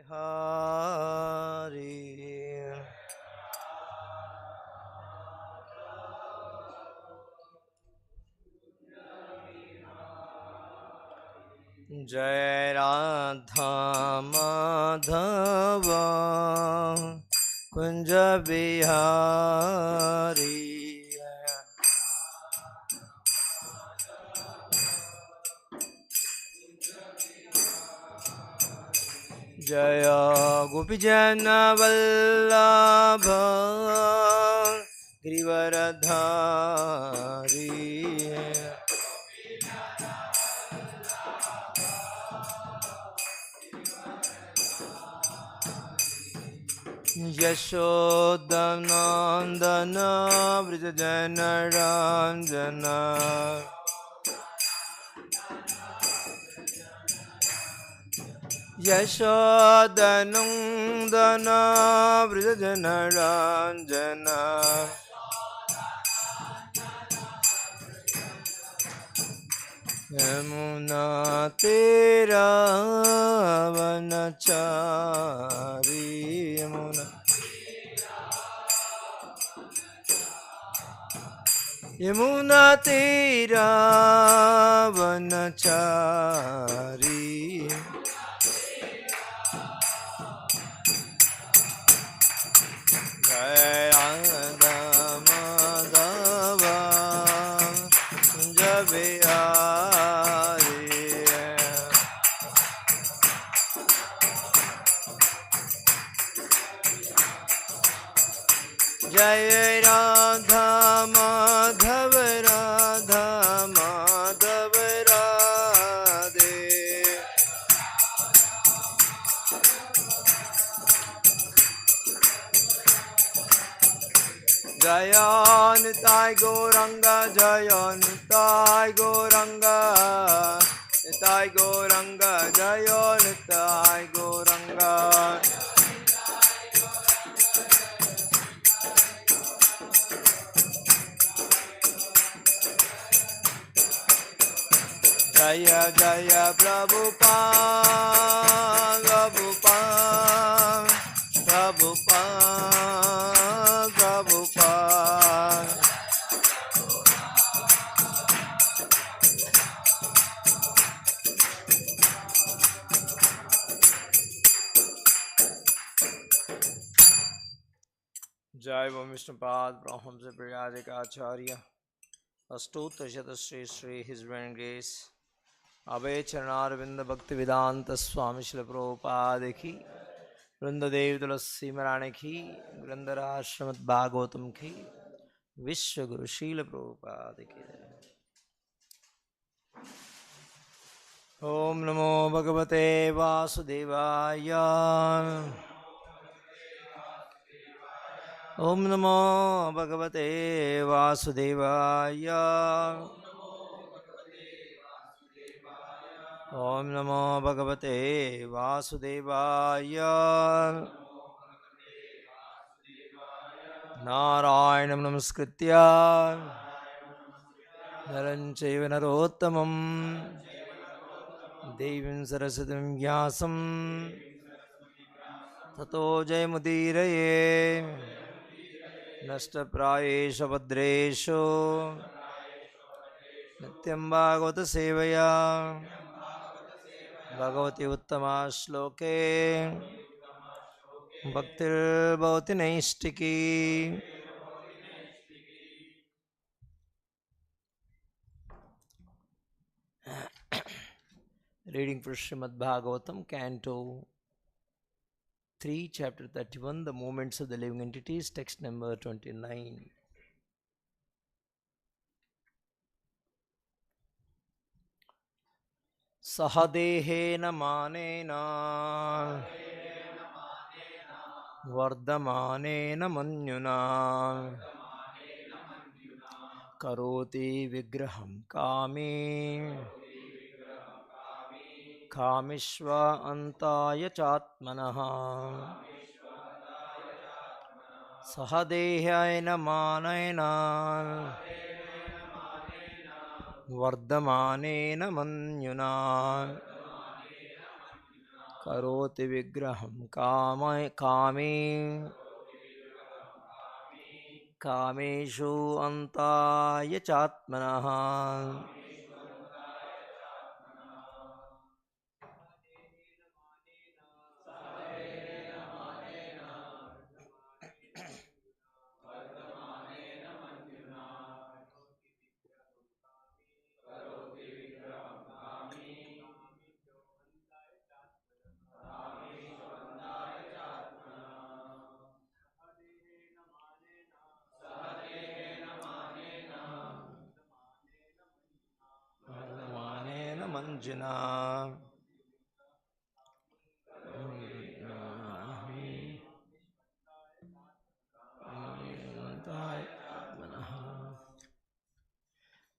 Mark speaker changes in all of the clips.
Speaker 1: Hare Jai Radha Madhava Kunja Bihari Jaya Gopijana Vallabha Givaradhari Yashodanandana Vrijajana Ranjana Yashodanandana Vrijajana Ranjana Yamuna Tera Vanachari Yamuna Tera Vanachari Jai Radha Madhava Kunja Bihari Jai Radha Madhav Radha Madhav Radhe Jayanitai Gauranga Jayanitai Gauranga Nitai Gauranga Jayanitai Gauranga Jaya Jaya Prabhupada Prabhupada Prabhupada Prabhupada Jai Vishnupada Brahmamsa Priyajika Acharya Astotra Shata Sri Sri His Divine Grace Abhay Charanarvinda Bhaktivedanta Swami Prabhupada Ki Vrinda Dev Tulasi Marani Ki Vrindara Srimad Bhagavatam Ki Vishwa Guru Srila Prabhupada Ki Om Namo Bhagavate Vasudevaya Om Namo Bhagavate Vasudevaya Om Namo Bhagavate Vasudevaya Narayanam Namaskritya Naram Chaiva Narottamam Devim Saraswatim Vyasam Tato Jayamudiraye Nashta Prayesha Bhadresho Nityam Bhagavata Sevaya Bhagavati Uttama Shloke Bhaktir Bhavati Naistiki Reading for Srimad Bhagavatam, Canto 3, Chapter 31, The Movements of the Living Entities, text number 29. Sahadehena manena Vardamanena manyuna Karoti vigraham kami Kamishva antaya chatmanaha Sahadehena manena Vardamanena manyuna karoti vigraham kame kameshu antaya chatmanah. Manena manjana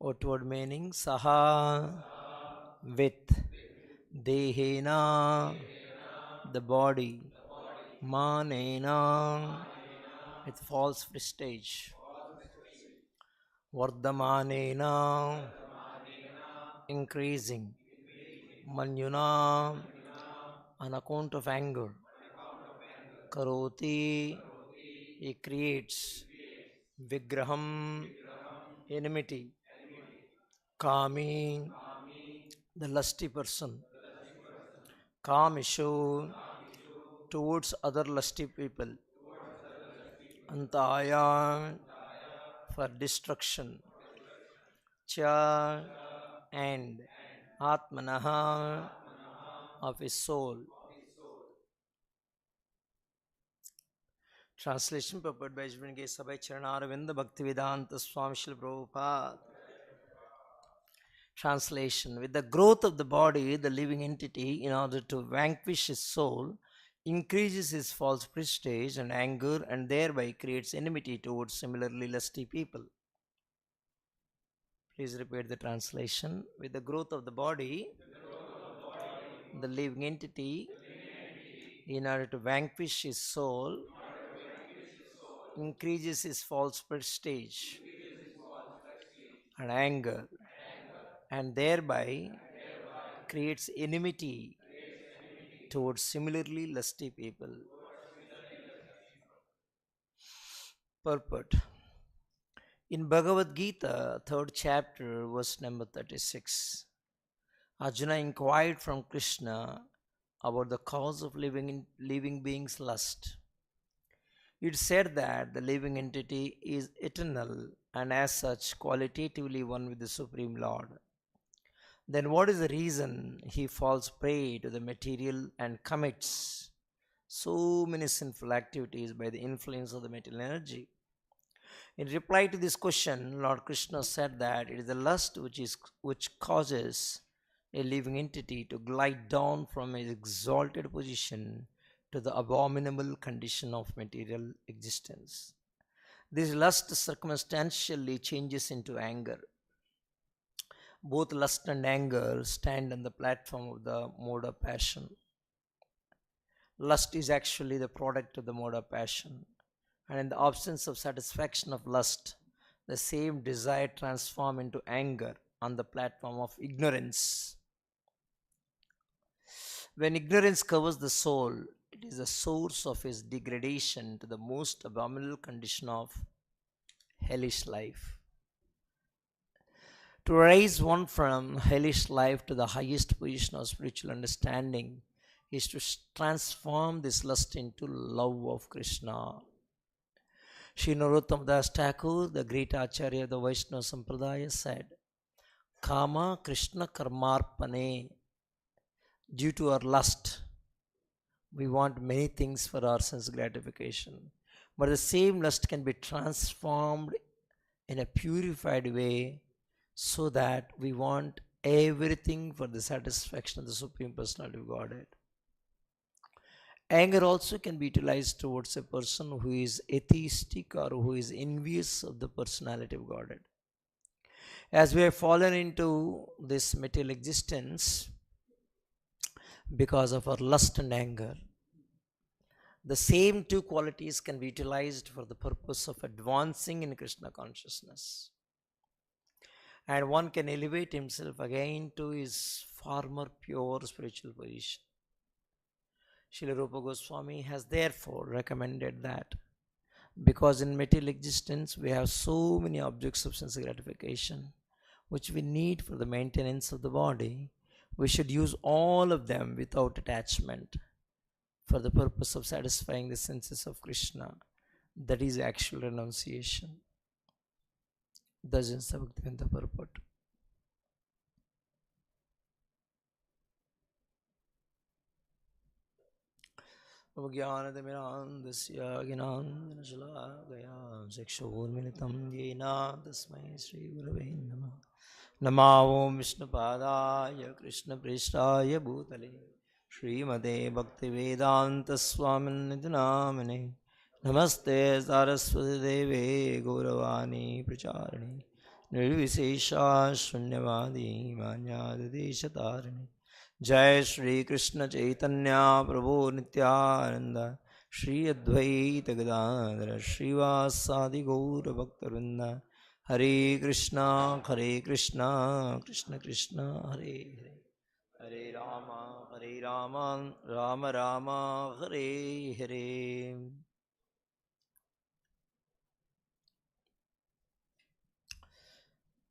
Speaker 1: outward meaning saha with dehena the body manena with false prestige vardhamanena increasing manyuna on account of anger karoti he creates vigraham enmity kami the lusty person kamishu towards other lusty people antaya for destruction cha and atmanaha of his soul. Translation purport by Jivenge Sabai Charanaravinda Bhaktivedanta Swami Prabhupada. Translation: with the growth of the body, the living entity, in order to vanquish his soul, increases his false prestige and anger and thereby creates enmity towards similarly lusty people. Please repeat the translation. With the growth of the body, the living entity, in order to vanquish his soul, increases his false prestige and anger and thereby creates enmity towards similarly lusty people. Purport. In Bhagavad Gita, 3rd chapter, verse number 36, Arjuna inquired from Krishna about the cause of living beings' lust. It said that the living entity is eternal and as such qualitatively one with the Supreme Lord. Then what is the reason he falls prey to the material and commits so many sinful activities by the influence of the material energy? In reply to this question, Lord Krishna said that it is the lust which causes a living entity to glide down from its exalted position to the abominable condition of material existence. This lust circumstantially changes into anger. Both lust and anger stand on the platform of the mode of passion. Lust is actually the product of the mode of passion. And in the absence of satisfaction of lust, the same desire transforms into anger on the platform of ignorance. When ignorance covers the soul, it is the source of his degradation to the most abominable condition of hellish life. To raise one from hellish life to the highest position of spiritual understanding is to transform this lust into love of Krishna. Sri Narottam Das Thakur, the great Acharya of the Vaishnava Sampradaya, said, Kama Krishna Karmarpane. Due to our lust, we want many things for our sense gratification. But the same lust can be transformed in a purified way so that we want everything for the satisfaction of the Supreme Personality of Godhead. Anger also can be utilized towards a person who is atheistic or who is envious of the personality of Godhead. As we have fallen into this material existence because of our lust and anger, the same two qualities can be utilized for the purpose of advancing in Krishna consciousness. And one can elevate himself again to his former pure spiritual position. Srila Rupa Goswami has therefore recommended that because in material existence we have so many objects of sense gratification which we need for the maintenance of the body, we should use all of them without attachment for the purpose of satisfying the senses of Krishna. That is actual renunciation. Thus is the Bhaktivedanta purport. ज्ञानतिमिरान्धस्य ज्ञानाञ्जनशलाकया चक्षुर्मिलितं येन तस्मै श्रीगुरवे नमः। नमो विष्णुपादाय कृष्णप्रेष्ठाय भूतले श्रीमते भक्तिवेदान्तस्वामिनिधि नामिने नमस्ते सारस्वतीदेवे गौरवाणी प्रचारिणे निर्विशेषा शून्यवादी मान्यादेशतारिणे। जय श्री कृष्ण चैतन्य प्रभु नित्यानंद श्री अद्वैत गदाधर श्रीवासादि गौर भक्तवृंद। हरे कृष्णा कृष्ण कृष्ण हरे हरे, हरे Ram Ram Ram Hare Hare.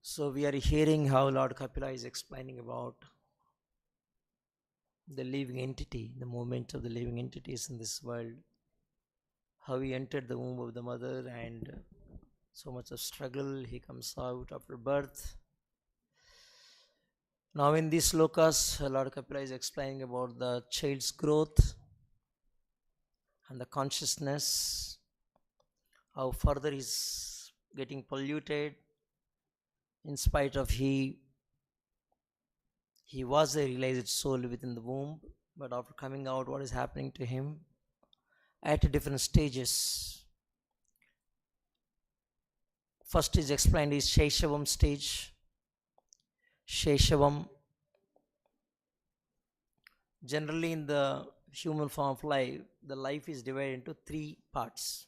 Speaker 1: So we are hearing how Lord Kapila is explaining about the living entity, the movement of the living entities in this world, how he entered the womb of the mother and so much of struggle, he comes out after birth. Now in these slokas, Lord Kapila is explaining about the child's growth and the consciousness, how further he's getting polluted in spite of he was a realized soul within the womb, but after coming out, what is happening to him at different stages. First is explained is Shaishavam stage. Shaishavam, generally in the human form of life, the life is divided into three parts.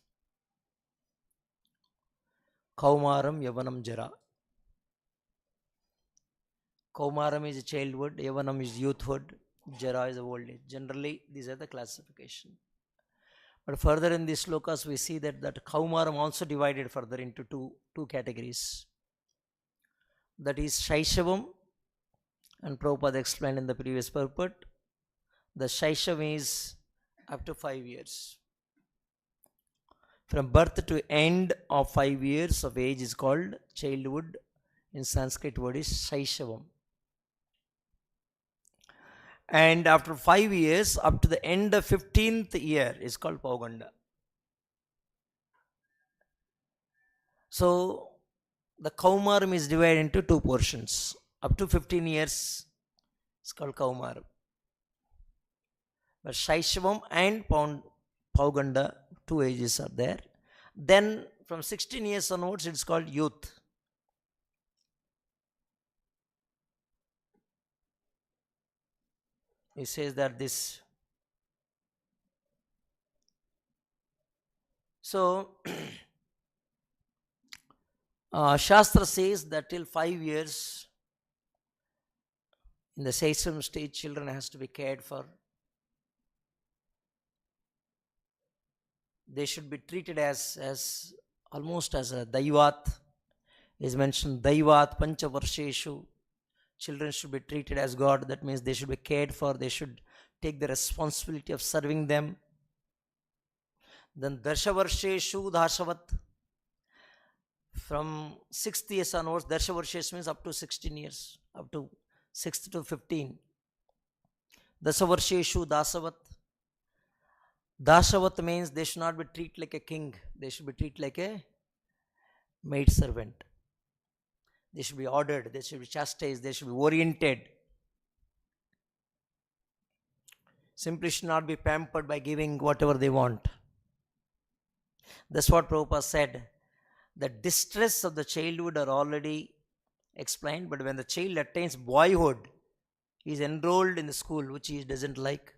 Speaker 1: Kaumaram, Yavanam, Jara. Kaumaram is childhood, Yavanam is youthhood, Jara is old age. Generally, these are the classification. But further in these slokas, we see that Kaumaram also divided further into two categories. That is Shaishavam, and Prabhupada explained in the previous purport. The Shaishavam is up to 5 years. From birth to end of 5 years of age is called childhood. In Sanskrit word is Shaishavam. And after 5 years, up to the end of 15th year is called Pauganda. So, the Kaumaram is divided into two portions. Up to 15 years is called Kaumaram. But Shaishavam and Pauganda, two ages are there. Then from 16 years onwards, it's called youth. He says that this. So, Shastra says that till 5 years, in the Shaishavam stage, children has to be cared for. They should be treated as almost as a Daivat. Is mentioned Daivat Panchavarsheshu. Children should be treated as God. That means they should be cared for. They should take the responsibility of serving them. Then Darshavarsheshu Dashavat. From 6th years onwards, Darshavarsheshu means up to 16 years. Up to 6th to 15. Dasavarsheshu Dasavat. Dashavat means they should not be treated like a king. They should be treated like a maid servant. They should be ordered, they should be chastised, they should be oriented. Simply should not be pampered by giving whatever they want. That's what Prabhupada said. The distress of the childhood are already explained, but when the child attains boyhood, he is enrolled in the school which he doesn't like.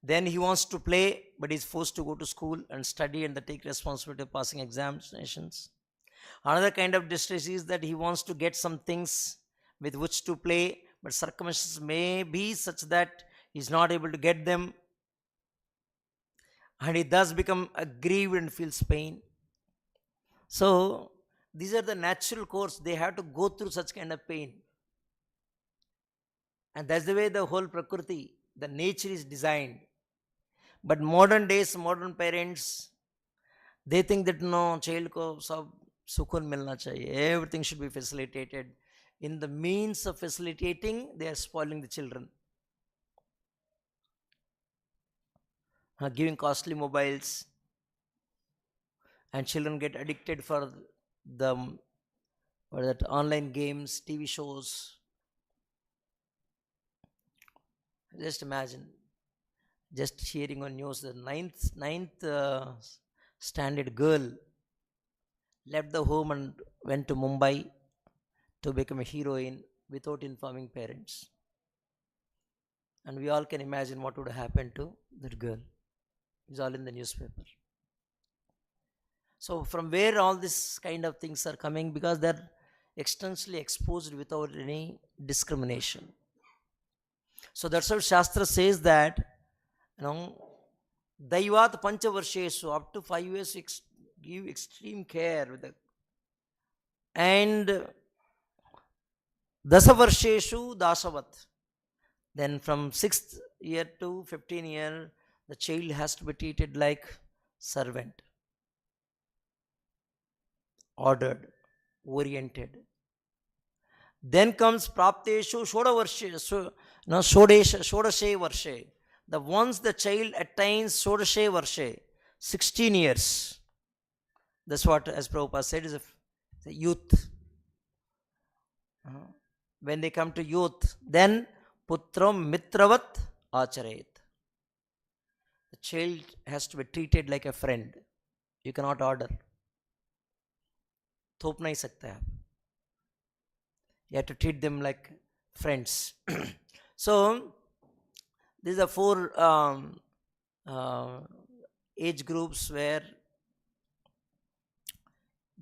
Speaker 1: Then he wants to play, but he is forced to go to school and study and take responsibility of passing examinations. Another kind of distress is that he wants to get some things with which to play, but circumstances may be such that is not able to get them, and he thus become aggrieved and feels pain. So these are the natural course. They have to go through such kind of pain. And that's the way the whole Prakriti, the nature is designed. But modern days, modern parents, they think that no, child ko sab sukun milna chahiye. Everything should be facilitated. In the means of facilitating, they are spoiling the children. Giving costly mobiles, and children get addicted for the online games, TV shows. Just imagine, just hearing on news, the ninth standard girl left the home and went to Mumbai to become a heroine without informing parents. And we all can imagine what would happen to that girl. It's all in the newspaper. So from where all these kind of things are coming? Because they're extensively exposed without any discrimination. So that's how Shastra says that, Daivat Panchavarshesu, up to 5 years, give extreme care with the, and Dasavarsheshu Dasavat. Then from 6th year to 15 year, the child has to be treated like servant, ordered, oriented. Then comes Prapteshu Shodashe Varshe. The once the child attains Shodashe Varshe, 16 years. That's what, as Prabhupada said, is a youth. When they come to youth, then Putram Mitravat Acharayet. The child has to be treated like a friend. You cannot order. Thop nahi sakta hai. You have to treat them like friends. So, these are 4 age groups where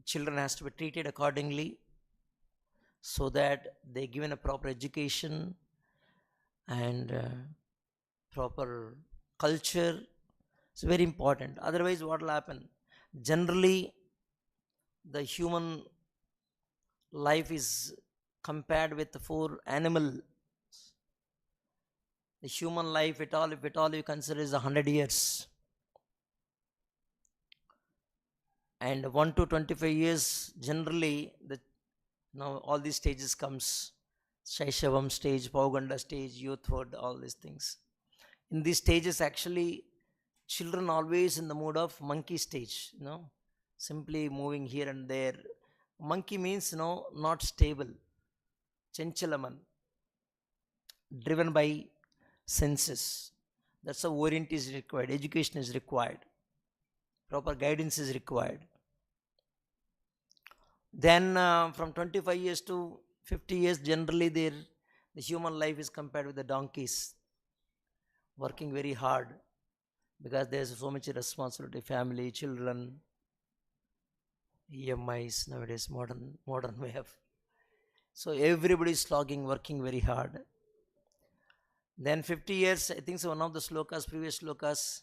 Speaker 1: children has to be treated accordingly, so that they given a proper education and proper culture. It's very important. Otherwise, what will happen? Generally, the human life is compared with the 4 animal. The human life, if at all you consider, is 100 years. And 1 to 25 years, generally, now all these stages comes. Shaishavam stage, Pauganda stage, youthhood, all these things. In these stages, actually, children always in the mood of monkey stage, simply moving here and there. Monkey means, not stable. Chenchalaman, driven by senses. That's how orient is required. Education is required. Proper guidance is required. Then from 25 years to 50 years, generally the human life is compared with the donkeys, working very hard, because there's so much responsibility, family, children, EMIs nowadays, modern way of. So everybody is slogging, working very hard. Then 50 years, I think so one of the slokas, previous slokas,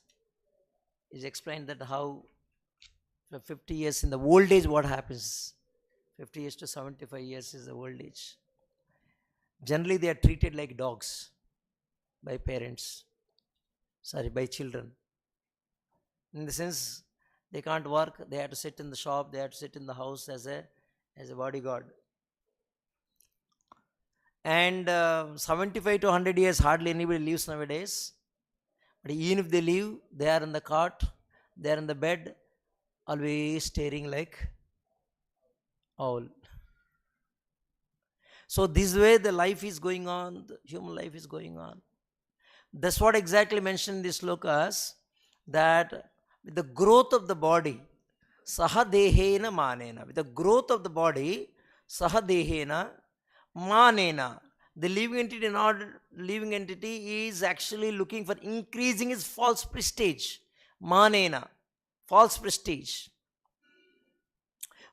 Speaker 1: is explained that how for 50 years in the old age what happens. 50 years to 75 years is the old age. Generally they are treated like dogs by parents. By children. In the sense, they can't work, they have to sit in the shop, they have to sit in the house as a bodyguard. And 75 to 100 years, hardly anybody lives nowadays. But even if they live, they are in the cot, they are in the bed, always staring like owl. So this way the life is going on, the human life is going on. That's what exactly mentioned in these slokas, that with the growth of the body, sahadehena manena. With the growth of the body, sahadehena manena. The living entity is actually looking for increasing his false prestige. Manena, false prestige.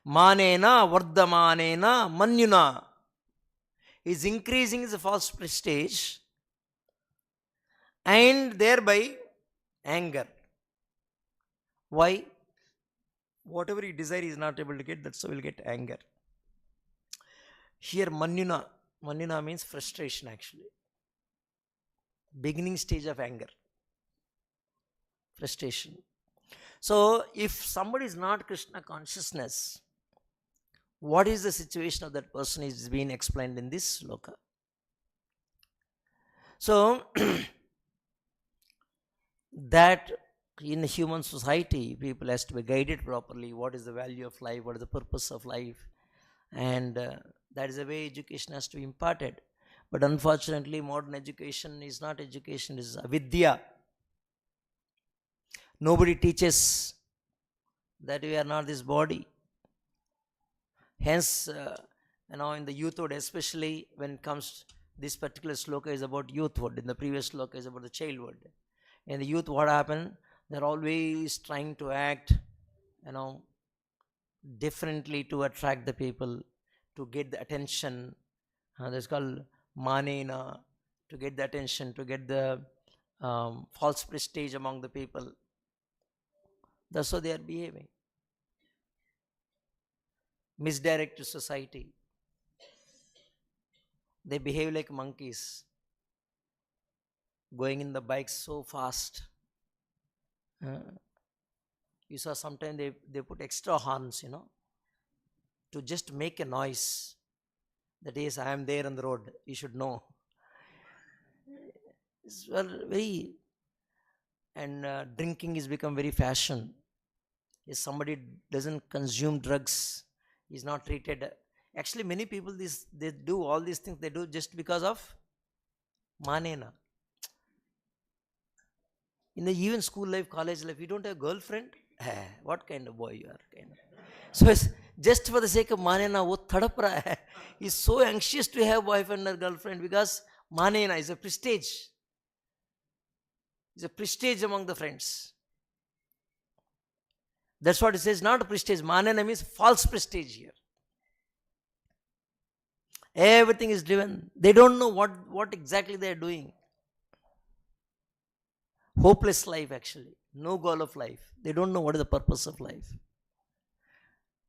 Speaker 1: Manena, vardhamanena, manyuna. Is increasing his false prestige. and thereby anger. Why? Whatever he desire he is not able to get, that's why he will get anger. Here Manyuna means frustration actually. Beginning stage of anger. Frustration. So if somebody is not Krishna consciousness, what is the situation of that person is being explained in this sloka. So that in human society, people has to be guided properly. What is the value of life? What is the purpose of life? And that is the way education has to be imparted. But unfortunately, modern education is not education, it is avidya. Nobody teaches that we are not this body. Hence, in the youthhood, especially when it comes, this particular sloka is about youthhood. In the previous sloka is about the childhood. In the youth, what happened? They're always trying to act, differently to attract the people, to get the attention. That's called manena, to get the attention, to get the false prestige among the people. That's how they are behaving. Misdirect to society. They behave like monkeys, going in the bikes so fast. You saw sometimes they put extra horns, to just make a noise. That is, I am there on the road. You should know. It's very, and drinking has become very fashion. If somebody doesn't consume drugs, is not treated. Actually, many people they do all these things. They do just because of manena. In the even school life, college life, you don't have a girlfriend. What kind of boy you are? So it's just for the sake of manena, wo tadap hai. He's so anxious to have boyfriend or girlfriend because manena is a prestige. It's a prestige among the friends. That's what it says, not a prestige. Manena means false prestige here. Everything is driven. They don't know what exactly they are doing. Hopeless life actually. No goal of life. They don't know what is the purpose of life.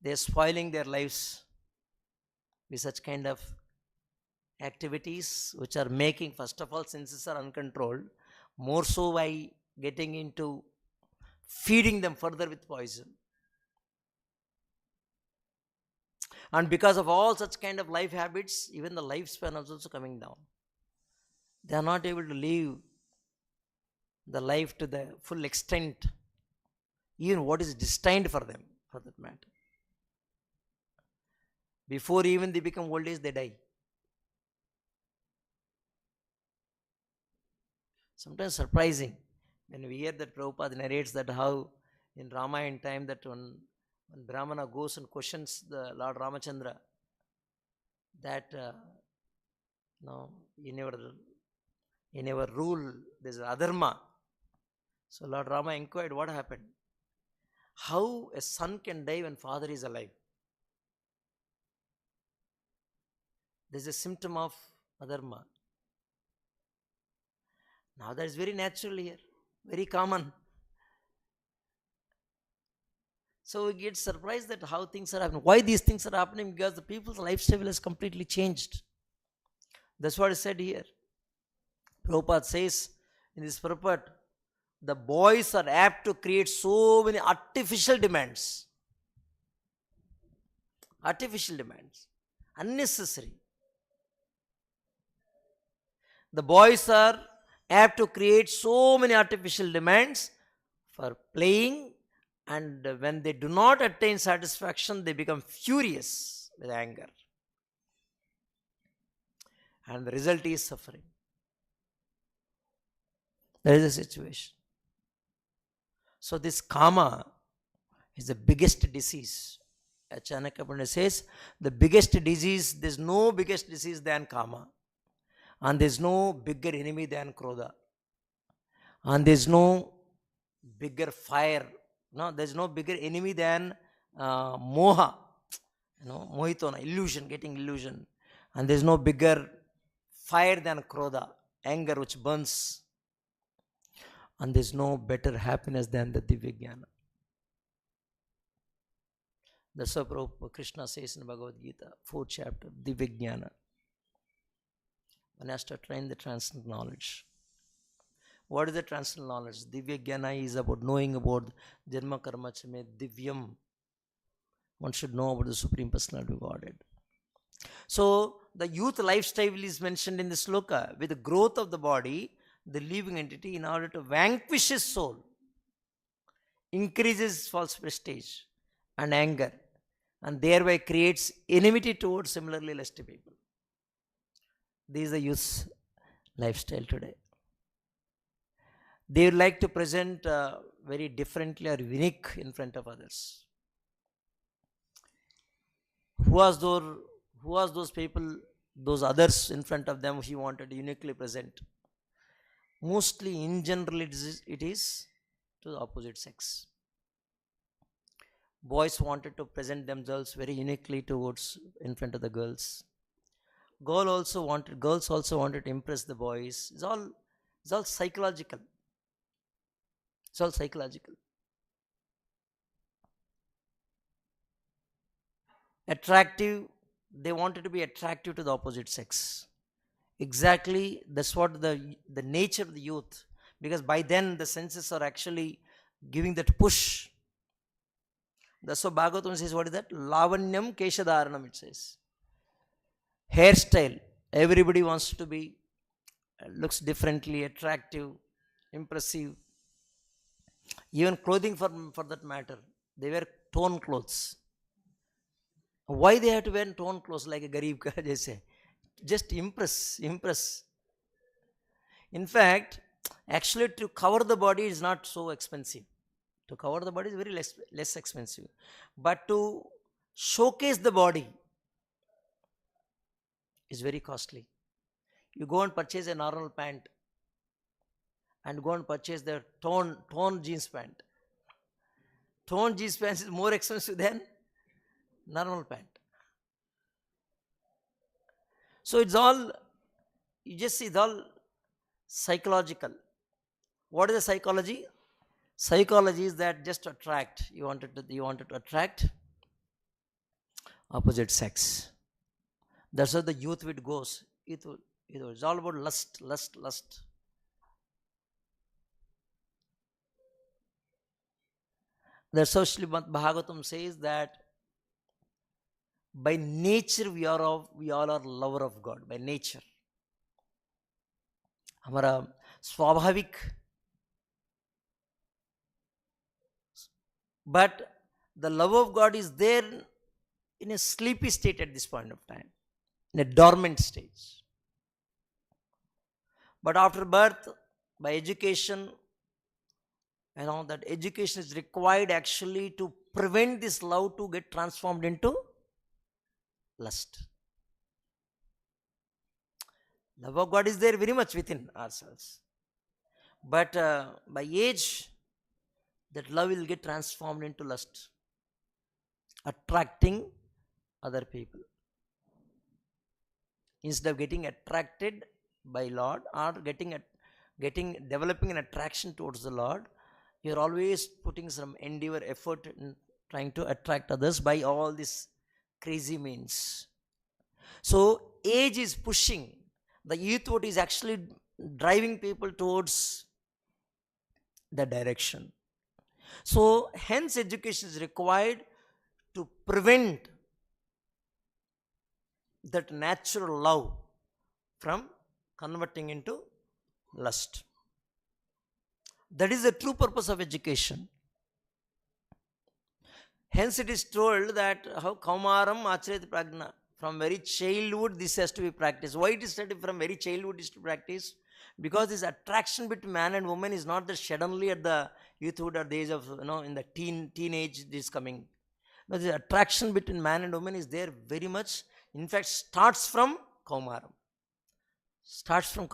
Speaker 1: They are spoiling their lives with such kind of activities which are making, first of all, senses are uncontrolled. More so by getting into feeding them further with poison. And because of all such kind of life habits, even the lifespan is also coming down. They are not able to live the life to the full extent, even what is destined for them, for that matter. Before even they become old age, they die. Sometimes surprising when we hear that Prabhupada narrates that how in Ramayana time that when Brahmana goes and questions the Lord Ramachandra that in our rule there is adharma. So Lord Rama inquired what happened. How a son can die when father is alive? There is a symptom of adharma. Now that is very natural here, very common. So we get surprised that how things are happening. Why these things are happening? Because the people's lifestyle has completely changed. That's what is said here. Prabhupada says in this purport, the boys are apt to create so many artificial demands. Artificial demands. Unnecessary. The boys are apt to create so many artificial demands for playing, and when they do not attain satisfaction, they become furious with anger. And the result is suffering. That is the situation. So this kama is the biggest disease. Chanakya Pandit says, the biggest disease, there is no biggest disease than kama. And there is no bigger enemy than krodha. And there is no bigger fire. No, there is no bigger enemy than moha. Mohitona, illusion, getting illusion. And there is no bigger fire than krodha, anger which burns. And there's no better happiness than the Divya Jnana. That's what Krishna says in Bhagavad Gita, 4th chapter, Divya Jnana. One has to attain the transcendental knowledge. What is the transcendental knowledge? Divya Jnana is about knowing about Janma Karma Chame Divyam. One should know about the Supreme Personality of Godhead. So, the youth lifestyle is mentioned in the sloka. With the growth of the body, the living entity, in order to vanquish his soul, increases false prestige and anger, and thereby creates enmity towards similarly lusty people. This is the youth's lifestyle today. They would like to present very differently or unique in front of others. Who was those people, those others in front of them he wanted to uniquely present? Mostly, in general, it is to the opposite sex. Boys wanted to present themselves very uniquely towards in front of the girls. Girls also wanted to impress the boys. It's all psychological. It's all psychological. Attractive, they wanted to be attractive to the opposite sex. Exactly, that's what the nature of the youth, because by then the senses are actually giving that push. That's what Bhagavatam says. What is that? Lavanyam Keshadaranam, it says. Hairstyle. Everybody wants to be, looks differently, attractive, impressive. Even clothing for that matter. They wear torn clothes. Why they have to wear torn clothes like a garib ka jaise? Just impress. In fact, actually to cover the body is not so expensive. To cover the body is very less expensive. But to showcase the body is very costly. You go and purchase a normal pant and go and purchase the torn jeans pant. Torn jeans pants is more expensive than normal pant. So it's all, you just see, it's all psychological. What is the psychology? Psychology is that just to attract. You wanted to attract opposite sex. That's how the youth it goes. It's all about lust. That's how Srimad Bhagavatam says that by nature we all are lover of God. By nature. हमारा स्वाभाविक. But the love of God is there in a sleepy state at this point of time, in a dormant stage. But after birth, by education, that education is required actually to prevent this love to get transformed into lust. Love of God is there very much within ourselves. But by age, that love will get transformed into lust, attracting other people. Instead of getting attracted by Lord or developing an attraction towards the Lord, you're always putting some endeavor, effort in trying to attract others by all these crazy means. So age is pushing. The youthhood is actually driving people towards the direction. So hence education is required to prevent that natural love from converting into lust. That is the true purpose of education. Hence it is told that how Kaumaram Acharyat Prajna, from very childhood this has to be practiced. Why it is said from very childhood is to practice? Because this attraction between man and woman is not just suddenly at the youthhood or the age of, in the teenage it is coming. No, the attraction between man and woman is there very much. In fact, starts from Kaumaram. Starts from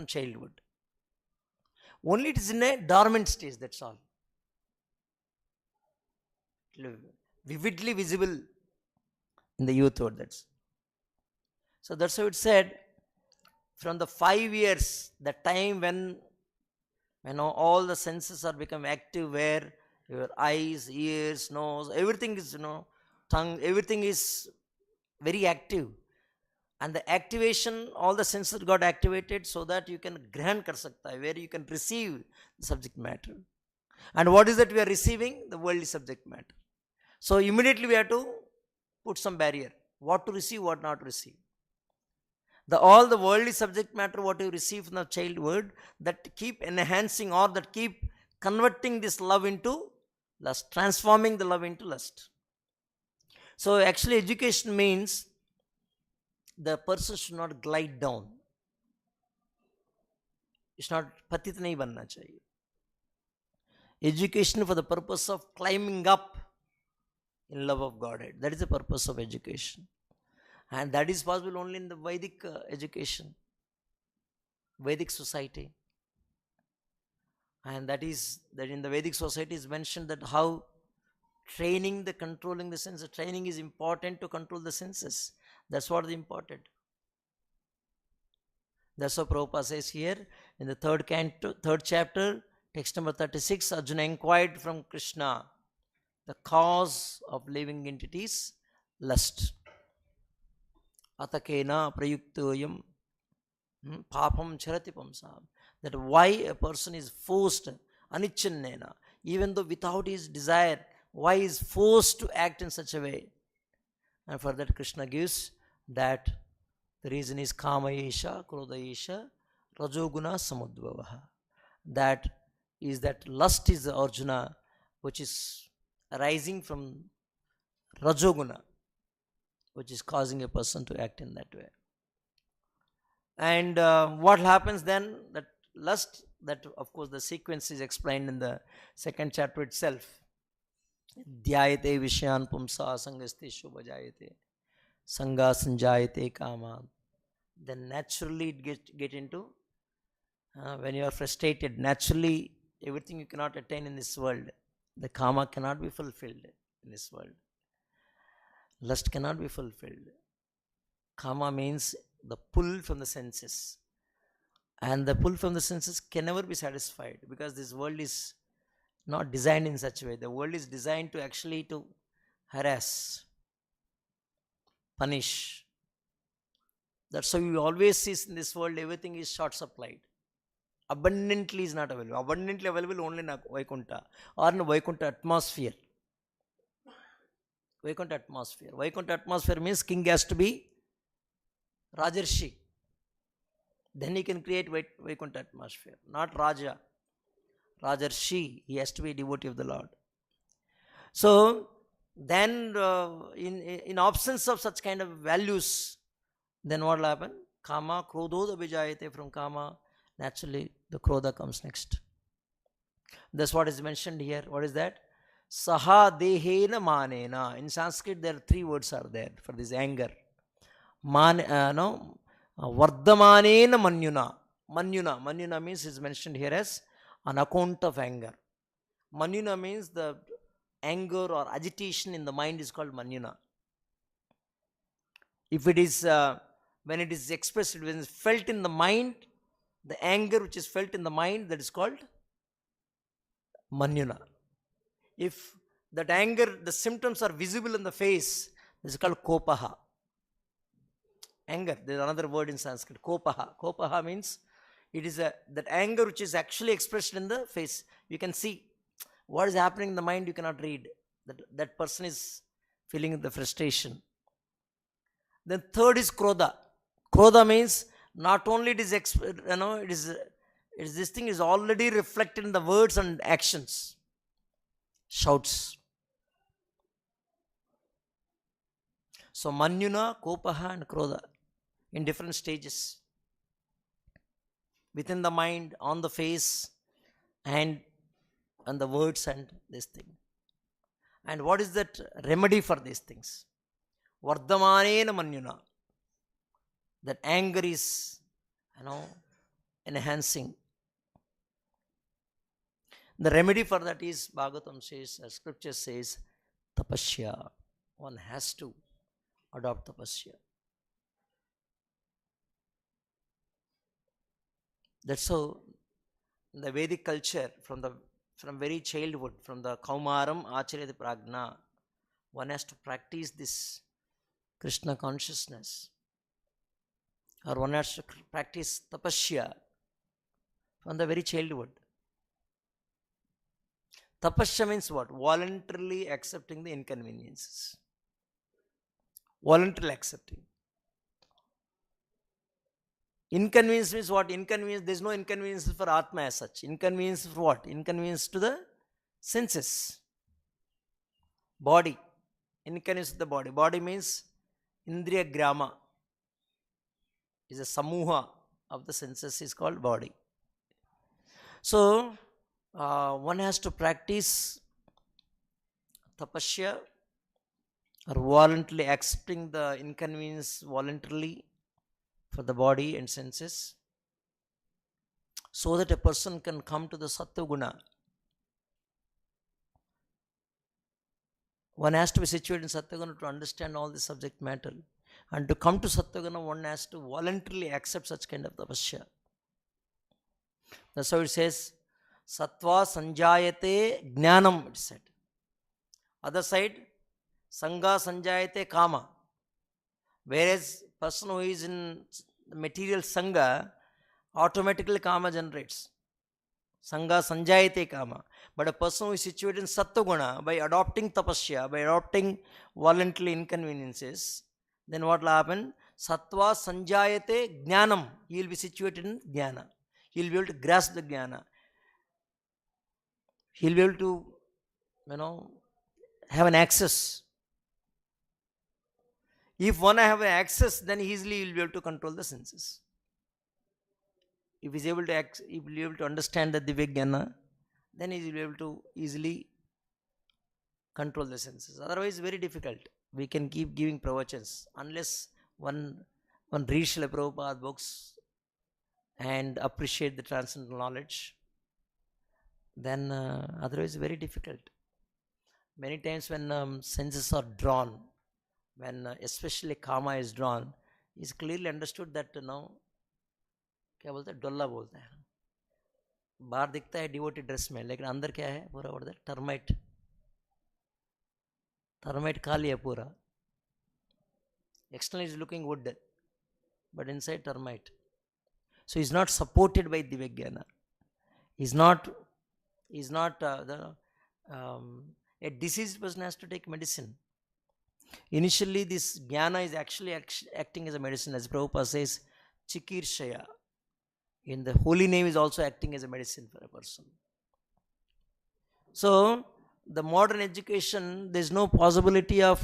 Speaker 1: childhood. Only it is in a dormant stage, that's all. Vividly visible in the youthhood. That's how it said, from the 5 years, the time when all the senses are become active, where your eyes, ears, nose, everything is, tongue, everything is very active. And the activation, all the senses got activated so that you can grahan kar sakta hai, where you can receive the subject matter. And what is that we are receiving? The worldly subject matter. So immediately we have to put some barrier. What to receive, what not to receive. All the worldly subject matter, what you receive from the childhood, that keep enhancing or that keep converting this love into lust, transforming the love into lust. So actually education means the person should not glide down. It's not patit nahi banna chahiye. Education for the purpose of climbing up in love of Godhead. That is the purpose of education. And that is possible only in the Vedic education, Vedic society. And that in the Vedic society is mentioned that how controlling the senses, training is important to control the senses. That's what is important. That's what Prabhupada says here in the third chapter, text number 36. Arjuna inquired from Krishna the cause of living entities, lust. Atakena prayuktoyam papam charati pamsam. That why a person is forced, anichannena, even though without his desire, why is forced to act in such a way. And for that Krishna gives that the reason is kamayesha, krodayesha, rajoguna samudvavaha. That lust is the Arjuna, which is arising from rajoguna, which is causing a person to act in that way. And what happens then? That lust, that of course the sequence is explained in the second chapter itself. Dhyayate vishyan pumsa sangaste shubhajayate sanga sanjayate kama. Then naturally it get into when you are frustrated, naturally everything you cannot attain in this world, the kama cannot be fulfilled in this world. Lust cannot be fulfilled. Kama means the pull from the senses. And the pull from the senses can never be satisfied, because this world is not designed in such a way. The world is designed to actually to harass, punish. That's why we always see in this world everything is short supplied. Abundantly is not available. Abundantly available only in Vaikuntha or in Vaikuntha atmosphere. Vaikuntha atmosphere. Vaikuntha atmosphere means king has to be Rajarshi. Then he can create Vaikuntha atmosphere. Not Raja. Rajarshi. He has to be a devotee of the Lord. So then in absence of such kind of values, then what will happen? Kama, krodhoda vijayate. From kama, naturally the krodha comes next. That's what is mentioned here. What is that? Saha dehena manena. In Sanskrit there are 3 words are there for this anger. Vardhamanena manyuna. Manyuna means is mentioned here as on account of anger. Manyuna means the anger or agitation in the mind is called manyuna. If it is when it is expressed, when it is felt in the mind, the anger which is felt in the mind, that is called manyuna. If that anger, the symptoms are visible in the face, this is called kopaha. Anger, there is another word in Sanskrit, kopaha. Kopaha means it is that anger which is actually expressed in the face. You can see what is happening in the mind, you cannot read. That person is feeling the frustration. Then third is krodha. Krodha means not only it is, this thing is already reflected in the words and actions. Shouts. So manyuna, kopaha and krodha in different stages. Within the mind, on the face, and on the words and this thing. And what is that remedy for these things? Vardhamanena manyuna. That anger is, enhancing. The remedy for that is, Bhagavatam says, scripture says, tapasya. One has to adopt tapasya. That's how the Vedic culture, from very childhood, from the Kaumaram Acharya Pragna, one has to practice this Krishna consciousness, or one has to practice tapasya from the very childhood. Tapasya means what? Voluntarily accepting the inconveniences. Voluntarily accepting. Inconvenience means what? Inconvenience, there is no inconvenience for Atma as such. Inconvenience for what? Inconvenience to the senses. Body. Inconvenience to the body. Body means Indriya Grama. Is a samuha of the senses, is called body. So, one has to practice tapasya, or voluntarily accepting the inconvenience voluntarily for the body and senses, so that a person can come to the Sattva Guna. One has to be situated in Sattva Guna to understand all the subject matter. And to come to Sattva Guna, one has to voluntarily accept such kind of tapasya. That's how it says, Sattva sanjayate jnanam, it said. Other side, Sangha sanjayate kama. Whereas person who is in material Sangha, automatically kama generates. Sangha sanjayate kama. But a person who is situated in Sattva Guna, by adopting tapasya, by adopting voluntarily inconveniences, then what will happen? Sattva sanjayate jnanam. He will be situated in jnana. He will be able to grasp the jnana. He will be able to, have an access. If one have an access, then easily he will be able to control the senses. If he is able to understand the Divya Jnana, then he will be able to easily control the senses. Otherwise, very difficult. We can keep giving pravachans unless one reads Srila Prabhupada books and appreciate the transcendental knowledge. Then otherwise very difficult. Many times when senses are drawn, when especially kama is drawn, is clearly understood that क्या बोलते हैं, डोला बोलते हैं. बाहर दिखता है devotee dress में, लेकिन अंदर क्या है? पूरा बोलते हैं टर्माइट खा लिया पूरा. Externally is looking wood, but inside termite. So he's not supported by Divya Jnana. He's not a diseased person has to take medicine. Initially, this jnana is actually acting as a medicine, as Prabhupada says, Chikirshaya. In the holy name is also acting as a medicine for a person. So, the modern education, there is no possibility of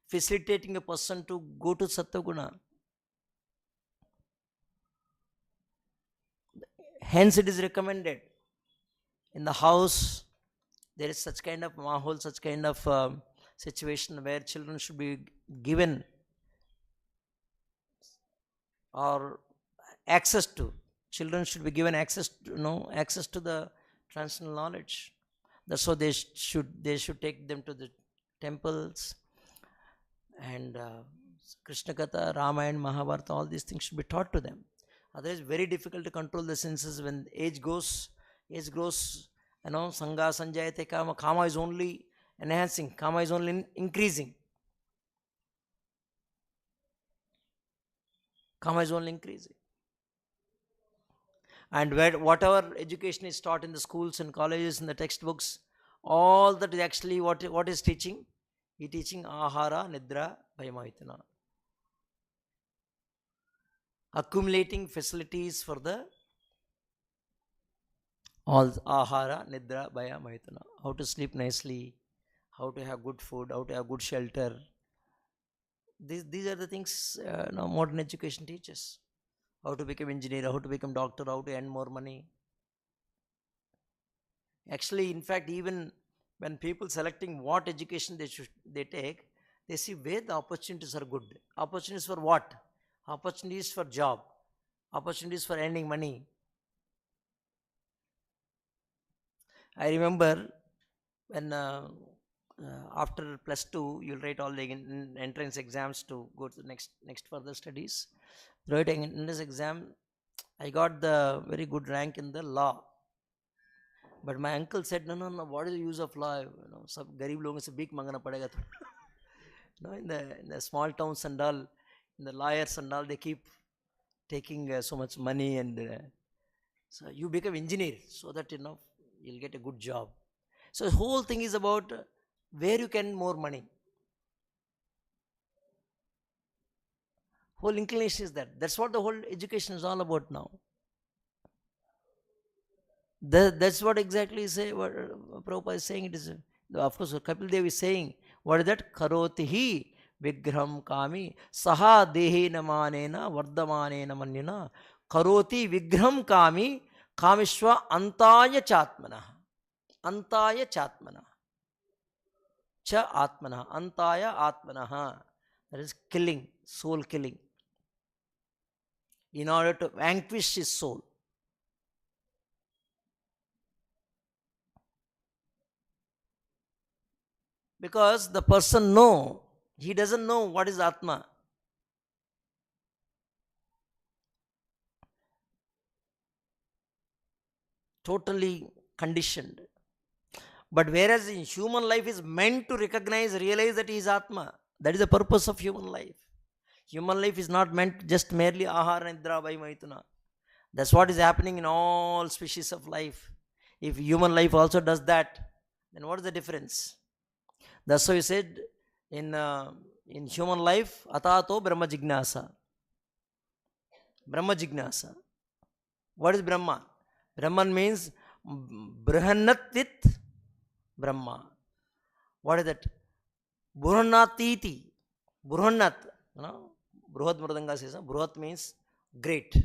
Speaker 1: facilitating a person to go to Sattva Guna. Hence, it is recommended in the house, there is such kind of mahol, such kind of situation where children should be given or access to. Children should be given access to the transcendental knowledge. That's how they should take them to the temples, and Krishna Katha, Ramayana, Mahabharata, all these things should be taught to them. Otherwise, very difficult to control the senses. When age grows, Sangha sanjayate kama. Kama is only enhancing. Kama is only increasing. Kama is only increasing. And whatever education is taught in the schools and colleges, in the textbooks, all that is actually what is teaching? He teaching ahara, nidra, bhayamayutana. Accumulating facilities for the all ahara, nidra, bhayamayutana. How to sleep nicely, how to have good food, how to have good shelter. These are the things modern education teaches. How to become engineer, how to become doctor, how to earn more money. Actually, in fact, even when people selecting what education they take, they see where the opportunities are good. Opportunities for what? Opportunities for job. Opportunities for earning money. I remember when after plus 2, you'll write all the entrance exams to go to the next further studies. Writing entrance exam, I got the very good rank in the law. But my uncle said, no, what is the use of law? Some garib logon se big mangana padega. In the small towns and all, in the lawyers and all, they keep taking so much money, and so you become engineer so that you'll get a good job. So the whole thing is about where you can more money. Whole inclination is that. That's what the whole education is all about now. That's what exactly say what Prabhupada is saying. It is, of course, Kapil Dev is saying, what is that? Karoti hi vigraham kami saha dehena manena vardamanena manyana karoti vigraham kami kamishwa antaya chatmana cha atmana antaya atmana. That is killing, soul killing, in order to vanquish his soul. Because the person he doesn't know what is Atma. Totally conditioned. But whereas in human life is meant to recognize, realize that he is Atma. That is the purpose of human life. Human life is not meant just merely ahara, nidra, bhai, maituna. That's what is happening in all species of life. If human life also does that, then what is the difference? That's why we said in human life, atato brahma jignasa. Brahma jignasa. What is Brahma? Brahman means Brahannat with Brahma. What is that? Burhannatiti. Burhannat. Bruhat Murdanga says, Bruhat means great.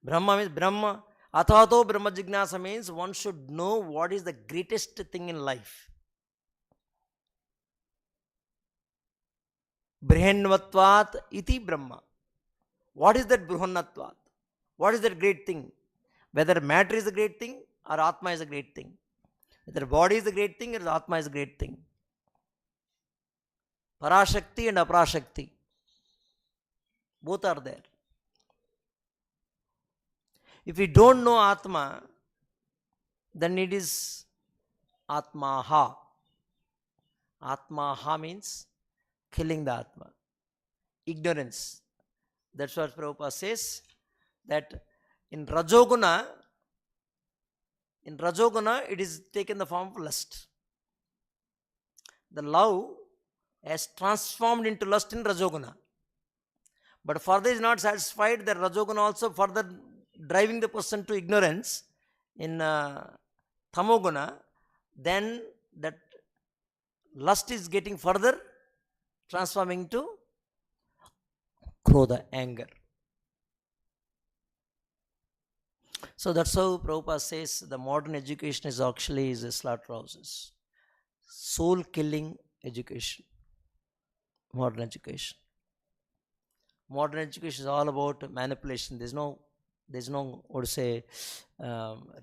Speaker 1: Brahma means Brahma. Atato Brahma jignasa means one should know what is the greatest thing in life. Brihanvatvat iti Brahma. What is that Bruhannatvat? What is that great thing? Whether matter is a great thing or Atma is a great thing. Whether body is a great thing or Atma is a great thing. Parashakti and Aprashakti. Both are there. If we don't know Atma, then it is Atmaha. Atmaha means killing the Atma. Ignorance. That's what Prabhupada says, that in Rajoguna, it is taken the form of lust. The love has transformed into lust in Rajoguna. But further is not satisfied, that Rajoguna also further driving the person to ignorance in Tamoguna, then that lust is getting further transforming to Krodha, anger. So that's how Prabhupada says the modern education is actually a slaughterhouses. Soul killing education. Modern education. Modern education is all about manipulation. There's no what to say,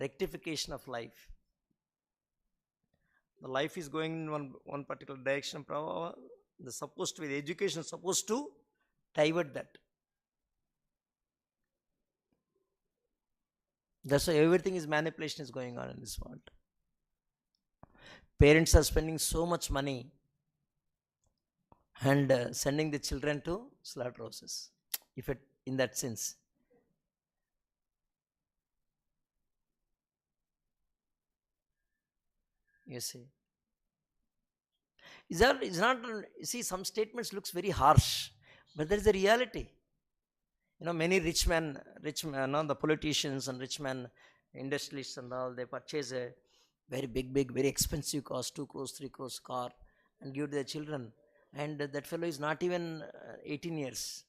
Speaker 1: rectification of life. The life is going in one particular direction. The education is supposed to divert that. That's why everything is manipulation is going on in this world. Parents are spending so much money and sending the children to slaughterhouses, if it in that sense. You see, is not. You see, some statements looks very harsh, but there is a reality. Many rich men, the politicians and rich men, industrialists and all, they purchase a very big, very expensive cost, 2 crores, 3 crores car, and give to their children. And that fellow is not even 18 years.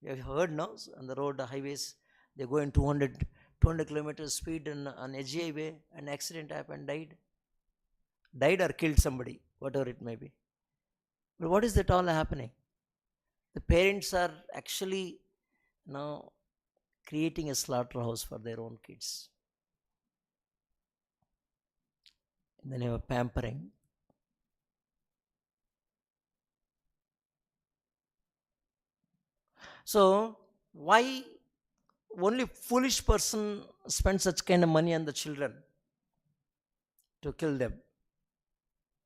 Speaker 1: You have heard now, on the road, the highways, they go in 200 kilometers speed on edge highway, an accident happened, died or killed somebody, whatever it may be. But what is that all happening? The parents are actually creating a slaughterhouse for their own kids. then you have pampering. So why only foolish person spends such kind of money on the children to kill them?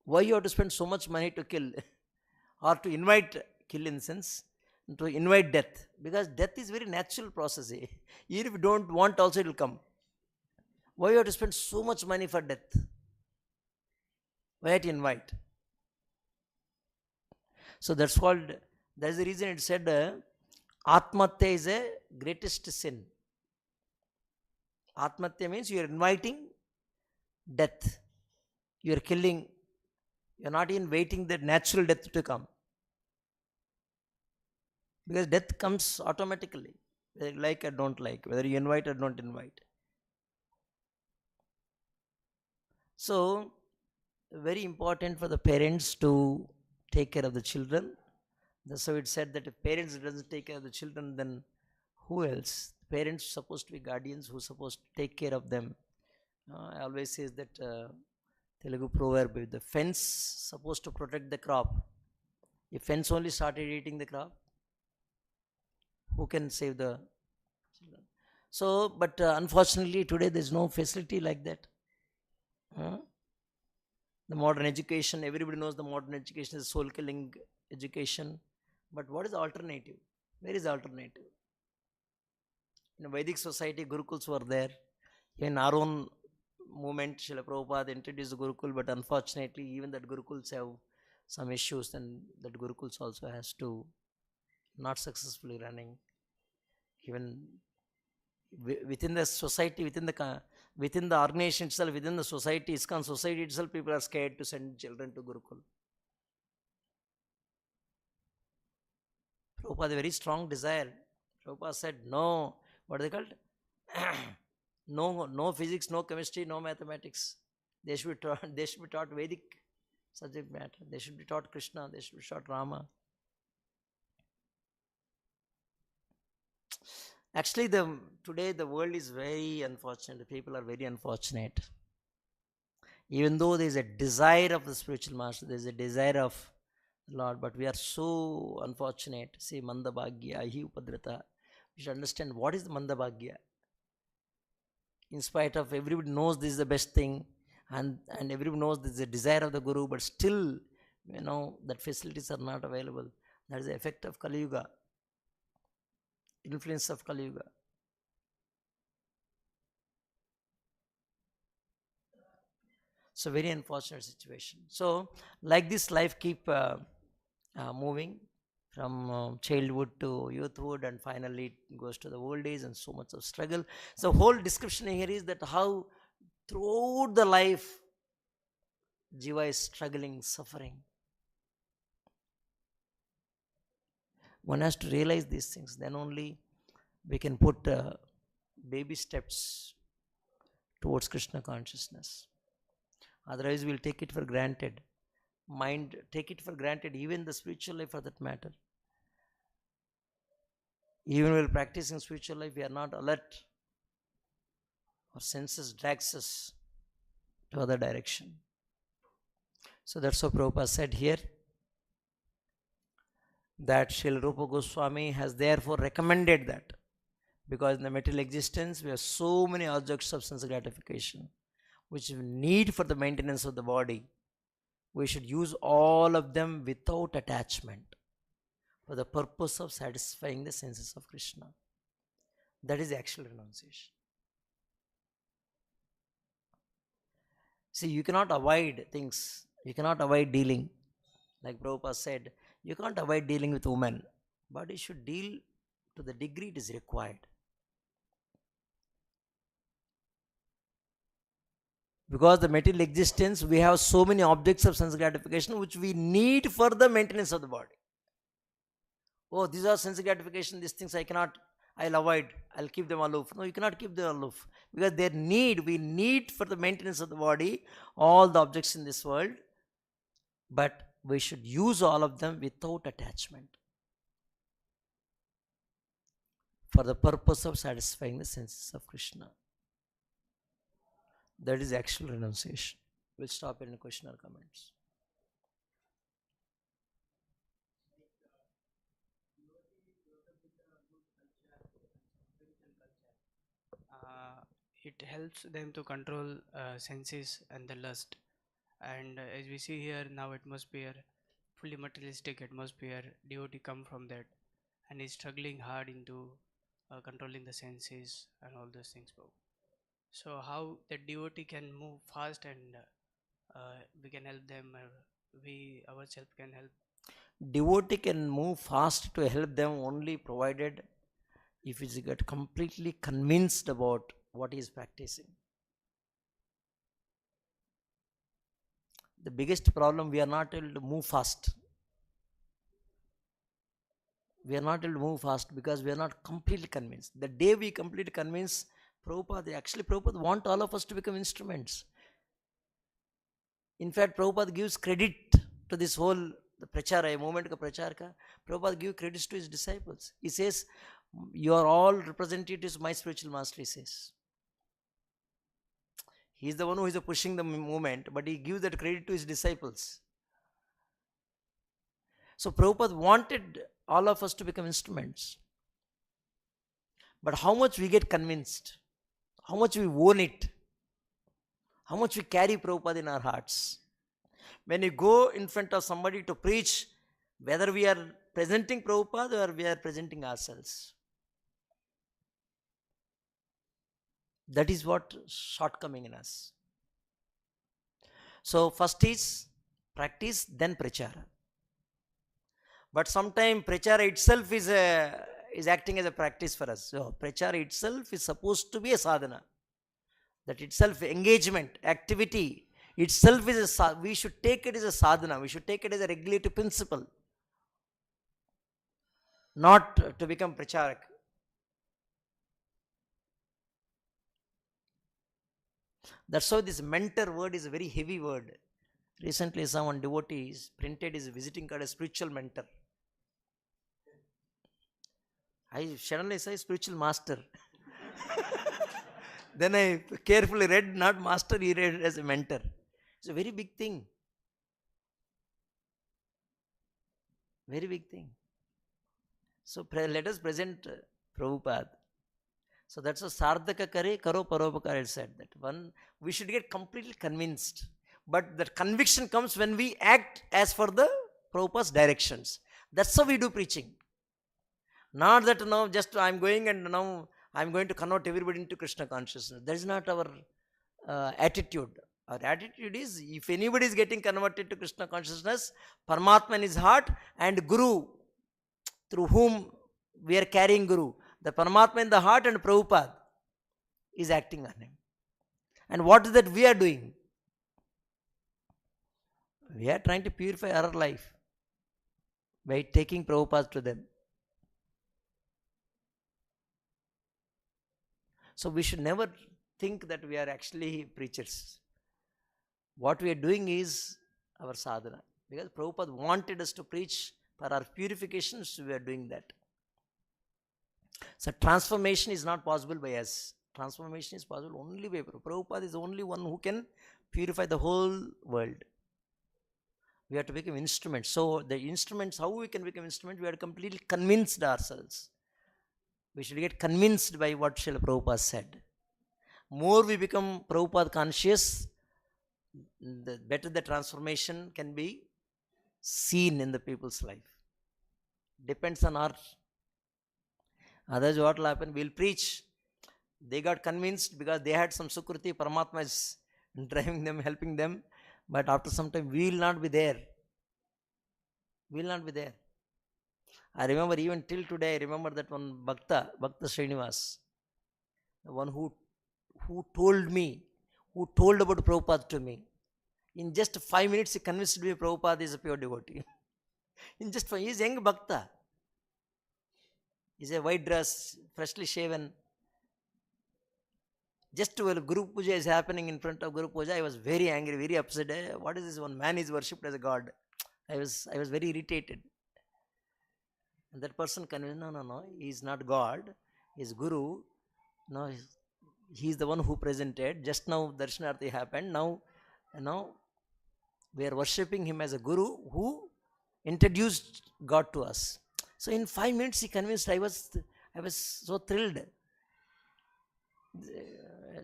Speaker 1: Why you have to spend so much money to kill or to invite kill in sense to invite death? Because death is very natural process. Even if you don't want also it will come. Why you have to spend so much money for death? Why to invite? So that's the reason it said Atmatya is a greatest sin. Atmatya means you are inviting death. You are killing. You are not even waiting the natural death to come. Because death comes automatically. Whether you like or don't like. Whether you invite or don't invite. So, very important for the parents to take care of the children. So it said that if parents doesn't take care of the children, then who else? Parents are supposed to be guardians who are supposed to take care of them. I always say that Telugu proverb, the fence supposed to protect the crop. If fence only started eating the crop, who can save the children? So, but unfortunately today there is no facility like that. The modern education, everybody knows the modern education is soul killing education. But what is the alternative? Where is the alternative? In a Vedic society, Gurukuls were there. In our own movement, Srila Prabhupada introduced the Gurukul, but unfortunately, even that Gurukuls have some issues, and that Gurukuls also has to not successfully running. Even within the society, within the organization itself, within the society, ISKCON society itself, people are scared to send children to Gurukul. Prabhupada had a very strong desire. Prabhupada said, no, what are they called? No physics, no chemistry, no mathematics. They should be taught Vedic subject matter. They should be taught Krishna. They should be taught Rama. Actually, today the world is very unfortunate. The people are very unfortunate. Even though there is a desire of the spiritual master, there is a desire of the Lord, but we are so unfortunate. See, Mandabhagya, Hi Upadrata. We should understand what is the Mandabhagya. In spite of everybody knows this is the best thing, and everybody knows this is a desire of the Guru, but still, that facilities are not available. That is the effect of Kali Yuga. Influence of Kali Yuga. So very unfortunate situation. So like this, life keep moving from childhood to youthhood, and finally it goes to the old age, and so much of struggle. So whole description here is that how throughout the life Jiva is struggling, suffering. One has to realize these things, then only we can put baby steps towards Krishna consciousness. Otherwise we'll take it for granted. Mind take it for granted, even the spiritual life for that matter. Even while practicing spiritual life, we are not alert. Our senses drags us to other direction. So that's what Prabhupada said here, that Srila Rupa Goswami has therefore recommended that, because in the material existence we have so many objects of sense gratification which we need for the maintenance of the body. We should use all of them without attachment for the purpose of satisfying the senses of Krishna. That is the actual renunciation. See, you cannot avoid things. You cannot avoid dealing. Like Prabhupada said, you can't avoid dealing with women, but you should deal to the degree it is required. Because the material existence, we have so many objects of sense gratification which we need for the maintenance of the body. Oh, these are sense gratification, these things I'll avoid, I'll keep them aloof. No, you cannot keep them aloof. Because we need for the maintenance of the body all the objects in this world, but we should use all of them without attachment for the purpose of satisfying the senses of Krishna. That is actual renunciation. We'll stop any question or comments.
Speaker 2: It helps them to control senses and the lust. And as we see here now, atmosphere, fully materialistic atmosphere, devotee come from that and is struggling hard into controlling the senses and all those things. So how the devotee can move fast and we can help them, we ourselves can help.
Speaker 1: Devotee can move fast to help them only provided if he get completely convinced about what he is practicing. The biggest problem, we are not able to move fast. We are not able to move fast because we are not completely convinced. The day we completely convince, Prabhupada want all of us to become instruments. In fact, Prabhupada gives credit to this whole the prachara, movement ka prachar ka. Prabhupada gives credits to his disciples. He says, you are all representatives of my spiritual master, he says. He is the one who is pushing the movement, but he gives that credit to his disciples. So Prabhupada wanted all of us to become instruments. But how much we get convinced, how much we own it, how much we carry Prabhupada in our hearts. When you go in front of somebody to preach, whether we are presenting Prabhupada or we are presenting ourselves. That is what shortcoming in us. So first is practice, then prachara. But sometimes prachara itself is acting as a practice for us. So prachara itself is supposed to be a sadhana. That itself, engagement, activity, itself is we should take it as a sadhana. We should take it as a regulative principle. Not to become pracharak. That's why this mentor word is a very heavy word. Recently, someone devotees printed his visiting card as spiritual mentor. I suddenly say spiritual master. Then I carefully read, not master, he read it as a mentor. It's a very big thing. Very big thing. So let us present Prabhupada. So that's a sardhaka kare karo paropakar, it said that. One, we should get completely convinced. But that conviction comes when we act as for the Prabhupada's directions. That's how we do preaching. Not that now just I'm going and now I'm going to convert everybody into Krishna consciousness. That is not our attitude. Our attitude is, if anybody is getting converted to Krishna consciousness, Paramatma in his heart and Guru, through whom we are carrying Guru, the Paramatma in the heart and Prabhupada is acting on him. And what is that we are doing? We are trying to purify our life by taking Prabhupada to them. So we should never think that we are actually preachers. What we are doing is our sadhana. Because Prabhupada wanted us to preach for our purification, so we are doing that. So transformation is not possible by us. Transformation is possible only by Prabhupada. Prabhupada is the only one who can purify the whole world. We have to become instruments. So the instruments, how we can become instruments, we have to completely convince ourselves. We should get convinced by what Srila Prabhupada said. More we become Prabhupada conscious, the better the transformation can be seen in the people's life. Depends on our. Otherwise, what will happen? We'll preach. They got convinced because they had some Sukruti. Paramatma is driving them, helping them. But after some time, we will not be there. We will not be there. I remember even till today, I remember that one Bhakta Srinivas, the one who told me, who told about Prabhupada to me. In just 5 minutes, he convinced me Prabhupada is a pure devotee. In just 5, he is young Bhakta. He is a white dress, freshly shaven. Just while Guru Puja is happening in front of Guru Puja, I was very angry, very upset. What is this? One man is worshipped as a god. I was very irritated. And that person convinced, no, he is not God, he is Guru. No, he is the one who presented. Just now Darshanarthi happened. Now we are worshipping him as a guru who introduced God to us. So in 5 minutes he convinced. I was so thrilled.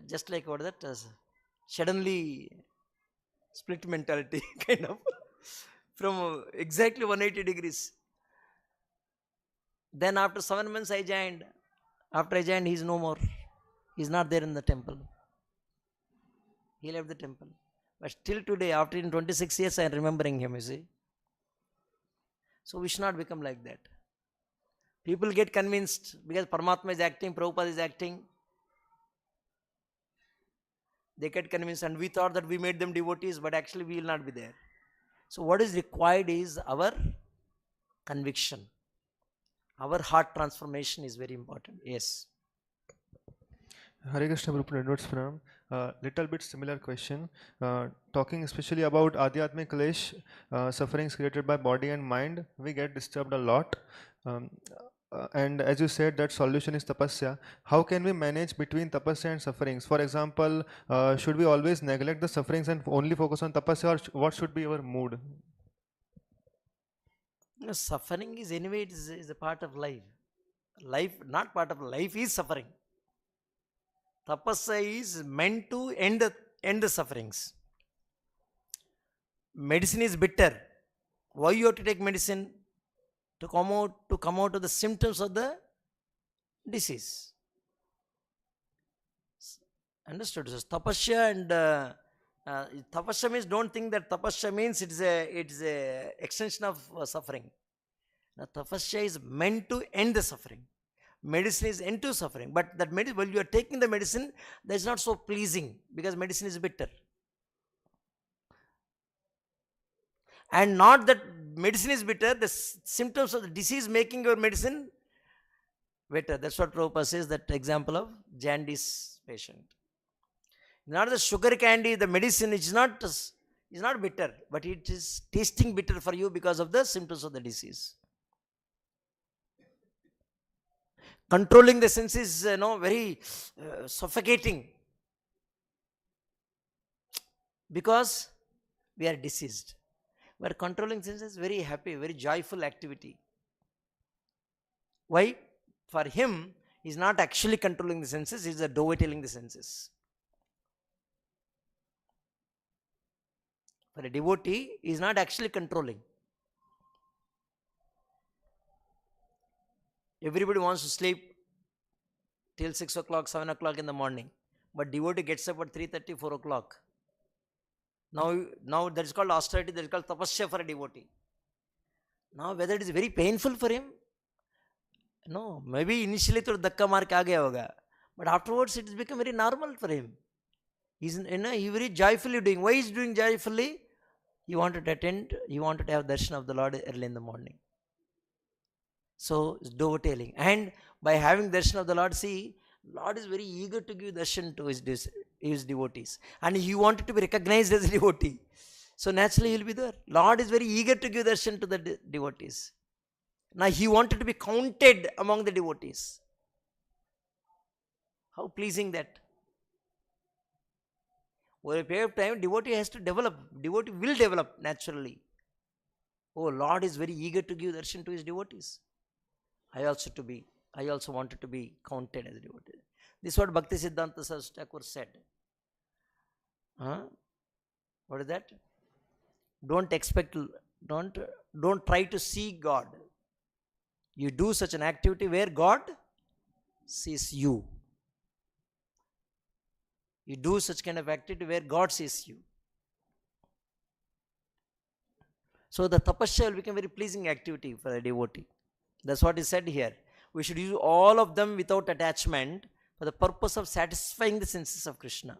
Speaker 1: Just like what that suddenly split mentality kind of from exactly 180 degrees. Then after 7 months I joined. After I joined, he's no more. He's not there in the temple. He left the temple. But still today, after in 26 years, I am remembering him, you see. So we should not become like that. People get convinced because Paramatma is acting, Prabhupada is acting. They get convinced, and we thought that we made them devotees, but actually we will not be there. So what is required is our conviction. Our heart transformation is very important. Yes.
Speaker 3: Hare Krishna Prabhupada notes from little bit similar question, talking especially about Adhyatmic Klesh, sufferings created by body and mind. We get disturbed a lot, and as you said that solution is tapasya. How can we manage between tapasya and sufferings? For example, should we always neglect the sufferings and only focus on tapasya, or what should be our mood?
Speaker 1: No, suffering is anyway, it is a part of life. Life, not part of life, is suffering. Tapasya is meant to end the sufferings. Medicine is bitter. Why you have to take medicine? To come out of the symptoms of the disease. Understood? So tapasya and tapasya means, don't think that tapasya means it's a extension of suffering. Now tapasya is meant to end the suffering. Medicine is into suffering, but that medicine, while you are taking the medicine, that is not so pleasing because medicine is bitter. And not that medicine is bitter, the symptoms of the disease making your medicine better. That's what Prabhupada says, that example of jaundice patient. Not the sugar candy, the medicine is not bitter, but it is tasting bitter for you because of the symptoms of the disease. Controlling the senses is very suffocating because we are diseased. But controlling senses is very happy, very joyful activity. Why? For him, he is not actually controlling the senses, he is dovetailing the senses. For a devotee, he is not actually controlling. Everybody wants to sleep till 6 o'clock, 7 o'clock in the morning. But devotee gets up at 3:30, 4 o'clock. Now that is called austerity, that is called tapasya for a devotee. Now whether it is very painful for him, no, maybe initially to dhakka maar ke aa gaya hoga, but afterwards it has become very normal for him. He is very joyfully doing. Why is he doing joyfully? He wanted to have darshan of the Lord early in the morning. So, it's dovetailing. And by having darshan of the Lord, see, Lord is very eager to give darshan to his devotees. And he wanted to be recognized as a devotee. So, naturally, he will be there. Lord is very eager to give darshan to the devotees. Now, he wanted to be counted among the devotees. How pleasing that. Over a period of time, devotee has to develop. Devotee will develop naturally. Oh, Lord is very eager to give darshan to his devotees. I also wanted to be counted as a devotee. This is what Bhaktivedanta Swami Prabhupada said. What is that? Don't try to see God. You do such an activity where God sees you. You do such kind of activity where God sees you. So the tapasya will become very pleasing activity for a devotee. That's what is said here. We should use all of them without attachment for the purpose of satisfying the senses of Krishna.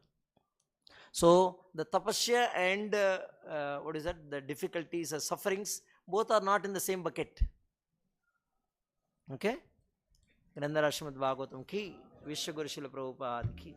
Speaker 1: So the tapasya and the difficulties or sufferings, both are not in the same bucket. Okay? Grandhara Srimad Bhagavatam ki, Vishwaguru Srila Prabhupada ki.